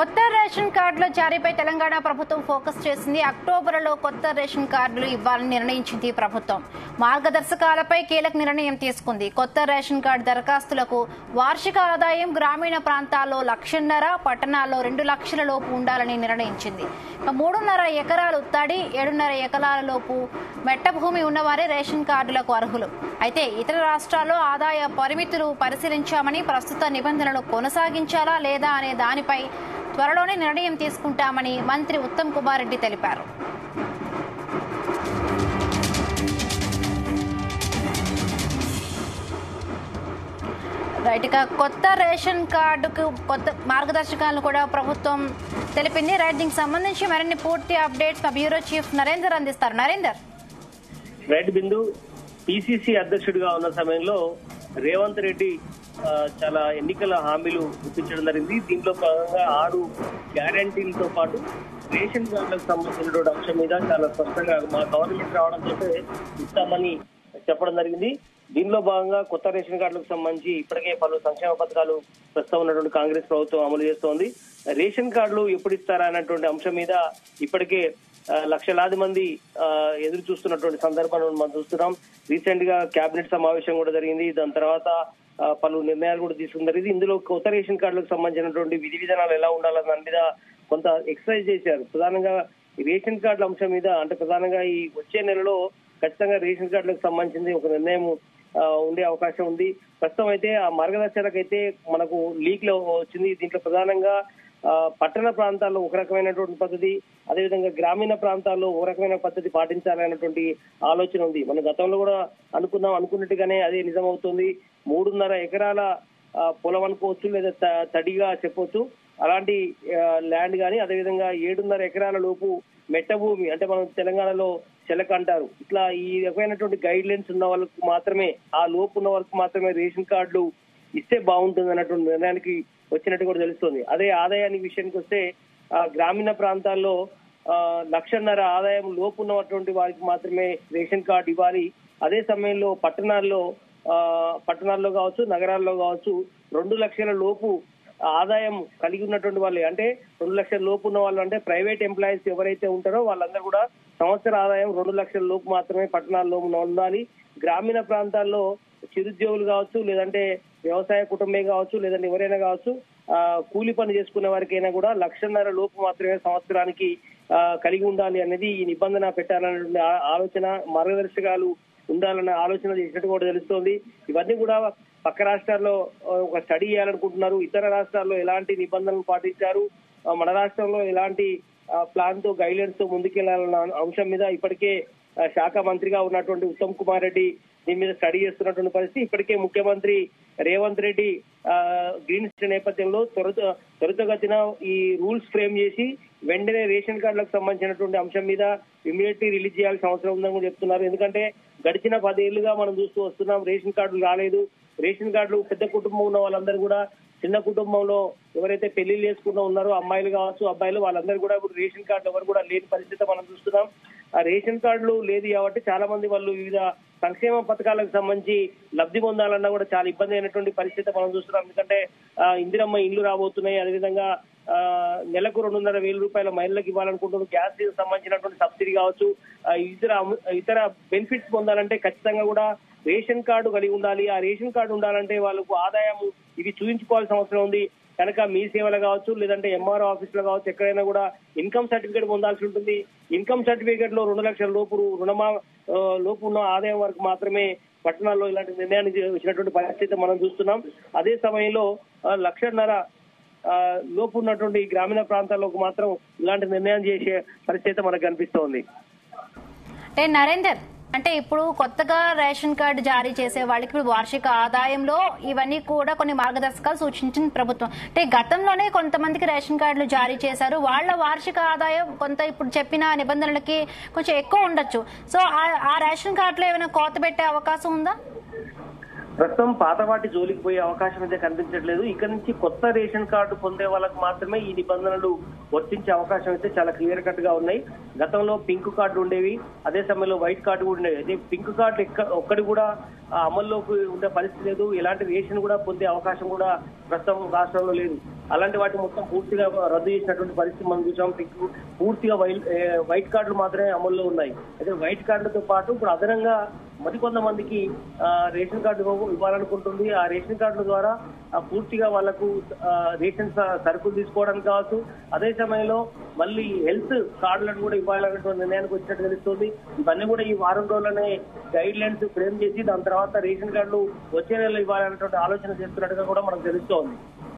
కొత్త రేషన్ కార్డుల జారీపై తెలంగాణ ప్రభుత్వం ఫోకస్ చేసింది. అక్టోబర్లో కొత్త రేషన్ కార్డులు ఇవ్వాలని నిర్ణయించింది ప్రభుత్వం. మార్గదర్శకాలపై కీలక నిర్ణయం తీసుకుంది. కొత్త రేషన్ కార్డు దరఖాస్తులకు వార్షిక ఆదాయం గ్రామీణ ప్రాంతాల్లో 1,50,000, పట్టణాల్లో 2 లక్షల లోపు ఉండాలని నిర్ణయించింది. 3.5 ఎకరాలు తడి, 7.5 ఎకరాల లోపు మెట్ట భూమి ఉన్నవారే రేషన్ కార్డులకు అర్హులు. అయితే ఇతర రాష్ట్రాల్లో ఆదాయ పరిమితులు పరిశీలించామని, ప్రస్తుత నిబంధనలు కొనసాగించాలా లేదా అనే దానిపై త్వరలోనే నిర్ణయం తీసుకుంటామని మంత్రి ఉత్తమ్ కుమార్ రెడ్డి తెలిపారు. రైట్గా కొత్త రేషన్ కార్డుకు కొత్త మార్గదర్శకాలను కూడా ప్రభుత్వం తెలిపింది. దీనికి సంబంధించి మరిన్ని పూర్తి అప్డేట్స్ మా బ్యూరో చీఫ్ నరేందర్ అందిస్తారు. నరేందర్. రైట్ బిందు, పిసిసి అధ్యక్షుడిగా ఉన్న సమయంలో రేవంత్ రెడ్డి చాలా ఎన్నికల హామీలు ఇప్పించడం జరిగింది. దీంట్లో భాగంగా 6 గ్యారంటీలతో పాటు రేషన్ కార్డులకు సంబంధించినటువంటి అంశం మీద చాలా స్పష్టంగా మా గవర్నమెంట్ రావడంతో ఇస్తామని చెప్పడం జరిగింది. దీనిలో భాగంగా కొత్త రేషన్ కార్డులకు సంబంధించి ఇప్పటికే పలు సంక్షేమ పథకాలు ప్రస్తుతం ఉన్నటువంటి కాంగ్రెస్ ప్రభుత్వం అమలు చేస్తోంది. రేషన్ కార్డులు ఎప్పుడు ఇస్తారా అన్నటువంటి అంశం మీద ఇప్పటికే లక్షలాది మంది ఎదురు చూస్తున్నటువంటి సందర్భాన్ని మనం చూస్తున్నాం. రీసెంట్ గా కేబినెట్ సమావేశం కూడా జరిగింది. దాని తర్వాత పలు నిర్ణయాలు కూడా తీసుకుని జరిగింది. ఇందులో కొత్త రేషన్ కార్డులకు సంబంధించినటువంటి విధి విధానాలు ఎలా ఉండాలన్న దాని మీద కొంత ఎక్సర్సైజ్ చేశారు. ప్రధానంగా ఈ రేషన్ కార్డుల అంశం మీద అంటే ప్రధానంగా ఈ వచ్చే నెలలో ఖచ్చితంగా రేషన్ కార్డులకు సంబంధించింది ఒక నిర్ణయం ఉండే అవకాశం ఉంది. ప్రస్తుతం అయితే ఆ మార్గదర్శకాలకు అయితే మనకు లీక్ లో వచ్చింది. దీంట్లో ప్రధానంగా పట్టణ ప్రాంతాల్లో ఒక రకమైనటువంటి పద్ధతి, అదేవిధంగా గ్రామీణ ప్రాంతాల్లో ఒక రకమైన పద్ధతి పాటించాలనేటువంటి ఆలోచన ఉంది. మన గతంలో కూడా అనుకున్నట్టుగానే అదే నిజమవుతుంది. 3.5 ఎకరాల పొలం అనుకోవచ్చు, లేదా తడిగా చెప్పొచ్చు. అలాంటి ల్యాండ్ కానీ అదేవిధంగా 7.5 ఎకరాల లోపు మెట్ట భూమి అంటే మనం తెలంగాణలో చెలక అంటారు. ఇట్లా ఈ రకమైనటువంటి గైడ్ లైన్స్ ఉన్న వాళ్ళకు మాత్రమే, ఆ లోపు ఉన్న వాళ్ళకి మాత్రమే రేషన్ కార్డులు ఇస్తే బాగుంటుంది అన్నటువంటి నిర్ణయానికి వచ్చినట్టు కూడా తెలుస్తుంది. అదే ఆదాయానికి విషయానికి వస్తే గ్రామీణ ప్రాంతాల్లో 1,50,000 ఆదాయం లోపు ఉన్నటువంటి వారికి మాత్రమే రేషన్ కార్డు ఇవ్వాలి. అదే సమయంలో పట్టణాల్లో కావచ్చు, నగరాల్లో కావచ్చు 2 లక్షల లోపు ఆదాయం కలిగి ఉన్నటువంటి వాళ్ళు, అంటే 2 లక్షల లోపు ఉన్న వాళ్ళు అంటే ప్రైవేట్ ఎంప్లాయీస్ ఎవరైతే ఉంటారో వాళ్ళందరూ కూడా సంవత్సర ఆదాయం 2 లక్షల లోపు మాత్రమే పట్టణాల్లో ఉండాలి. గ్రామీణ ప్రాంతాల్లో చిరుద్యోగులు కావచ్చు, లేదంటే వ్యవసాయ కుటుంబే కావచ్చు, లేదంటే ఎవరైనా కావచ్చు, కూలి పని చేసుకునే వారికైనా కూడా 1,50,000 లోపు మాత్రమే సంవత్సరానికి కలిగి ఉండాలి అనేది ఈ నిబంధన పెట్టాలనే ఆలోచన, మార్గదర్శకాలు ఉండాలన్న ఆలోచన చేసినట్టు కూడా తెలుస్తోంది. ఇవన్నీ కూడా పక్క రాష్ట్రాల్లో ఒక స్టడీ చేయాలనుకుంటున్నారు. ఇతర రాష్ట్రాల్లో ఎలాంటి నిబంధనలు పాటించారు, మన రాష్ట్రంలో ఎలాంటి ప్లాన్ తో గైడ్లైన్స్ తో ముందుకెళ్లాలన్న అంశం మీద ఇప్పటికే శాఖ మంత్రిగా ఉన్నటువంటి ఉత్తమ్ కుమార్ రెడ్డి దీని మీద స్టడీ చేస్తున్నటువంటి పరిస్థితి. ఇప్పటికే ముఖ్యమంత్రి రేవంత్ రెడ్డి గ్రీన్ సిటీ నేపథ్యంలో త్వరితగతిన ఈ రూల్స్ ఫ్రేమ్ చేసి వెంటనే రేషన్ కార్డులకు సంబంధించినటువంటి అంశం మీద ఇమీడియట్లీ రిలీజ్ చేయాల్సిన అవసరం ఉందని కూడా చెప్తున్నారు. ఎందుకంటే గడిచిన 10 ఏళ్లుగా మనం చూస్తూ వస్తున్నాం, రేషన్ కార్డులు రాలేదు. రేషన్ కార్డులు పెద్ద కుటుంబం ఉన్న వాళ్ళందరూ కూడా చిన్న కుటుంబంలో ఎవరైతే పెళ్లిళ్ళు చేసుకుంటూ ఉన్నారో అమ్మాయిలు కావచ్చు, అబ్బాయిలు, వాళ్ళందరూ కూడా ఇప్పుడు రేషన్ కార్డు ఎవరు కూడా లేని పరిస్థితి మనం చూస్తున్నాం. ఆ రేషన్ కార్డులు లేదు కాబట్టి చాలా మంది వాళ్ళు వివిధ సంక్షేమ పథకాలకు సంబంధించి లబ్ధి పొందాలన్నా కూడా చాలా ఇబ్బంది అయినటువంటి పరిస్థితి మనం చూస్తున్నాం. ఎందుకంటే ఇందిరమ్మ ఇండ్లు రాబోతున్నాయి. అదేవిధంగా నెలకు 2,500 రూపాయల మహిళలకు ఇవ్వాలనుకుంటున్నారు. గ్యాస్ సంబంధించినటువంటి సబ్సిడీ కావచ్చు, ఇతర బెనిఫిట్స్ పొందాలంటే ఖచ్చితంగా కూడా రేషన్ కార్డు కలిగి ఉండాలి. ఆ రేషన్ కార్డు ఉండాలంటే వాళ్ళకు ఆదాయం ఇది చూపించుకోవాల్సిన అవసరం ఉంది. కనుక మీ సేవలు కావచ్చు, లేదంటే ఎంఆర్ఓ ఆఫీసులో కావచ్చు, ఎక్కడైనా కూడా ఇన్కమ్ సర్టిఫికేట్ పొందాల్సి ఉంటుంది. ఇన్కమ్ సర్టిఫికేట్ లో 2 లక్షల లోపు ఉన్న ఆదాయం వరకు మాత్రమే పట్టణాల్లో ఇలాంటి నిర్ణయాన్ని వచ్చినటువంటి పరిస్థితి మనం చూస్తున్నాం. అదే సమయంలో 1,50,000 లోపు ఉన్నటువంటి గ్రామీణ ప్రాంతాల్లోకి మాత్రం ఇలాంటి నిర్ణయం చేసే పరిస్థితి మనకు కనిపిస్తోంది. నరేందర్, అంటే ఇప్పుడు కొత్తగా రేషన్ కార్డు జారీ చేసే వాళ్ళకి వార్షిక ఆదాయంలో ఇవన్నీ కూడా కొన్ని మార్గదర్శకాలు సూచించింది ప్రభుత్వం. అంటే గతంలోనే కొంతమందికి రేషన్ కార్డులు జారీ చేశారు. వాళ్ళ వార్షిక ఆదాయం కొంత ఇప్పుడు చెప్పిన నిబంధనలకి కొంచెం ఎక్కువ ఉండొచ్చు. సో ఆ రేషన్ కార్డులో ఏమైనా కోత పెట్టే అవకాశం ఉందా? ప్రస్తుతం పాత వాటి జోలికి పోయే అవకాశం అయితే కనిపించట్లేదు. ఇక్కడ నుంచి కొత్త రేషన్ కార్డు పొందే వాళ్ళకు మాత్రమే ఈ నిబంధనలు వర్తించే అవకాశం అయితే చాలా క్లియర్ కట్ గా ఉన్నాయి. గతంలో పింక్ కార్డు ఉండేవి, అదే సమయంలో వైట్ కార్డు కూడా ఉండేవి. అయితే పింక్ కార్డు ఒక్కడి కూడా అమల్లోకి ఉండే పరిస్థితి లేదు. ఎలాంటి రేషన్ కూడా పొందే అవకాశం కూడా ప్రస్తుతం రాష్ట్రంలో లేదు. అలాంటి వాటి మొత్తం పూర్తిగా రద్దు చేసినటువంటి పరిస్థితి మనం చూసాం. పూర్తిగా వైట్ కార్డులు మాత్రమే అమల్లో ఉన్నాయి. అయితే వైట్ కార్డులతో పాటు ఇప్పుడు అదనంగా మరికొంతమందికి రేషన్ కార్డు ఇవ్వాలనుకుంటుంది. ఆ రేషన్ కార్డుల ద్వారా పూర్తిగా వాళ్లకు రేషన్ సరుకులు తీసుకోవడానికి కావచ్చు, అదే సమయంలో మళ్ళీ హెల్త్ కార్డులను కూడా ఇవ్వాలనేటువంటి నిర్ణయానికి వచ్చినట్టు తెలుస్తుంది. ఇవన్నీ కూడా ఈ వారం రోజులనే గైడ్ లైన్స్ ఫ్రేమ్ చేసి దాని తర్వాత రేషన్ కార్డులు వచ్చే నెలలో ఇవ్వాలనేటువంటి ఆలోచన చేస్తున్నట్టుగా కూడా మనకు తెలుస్తోంది.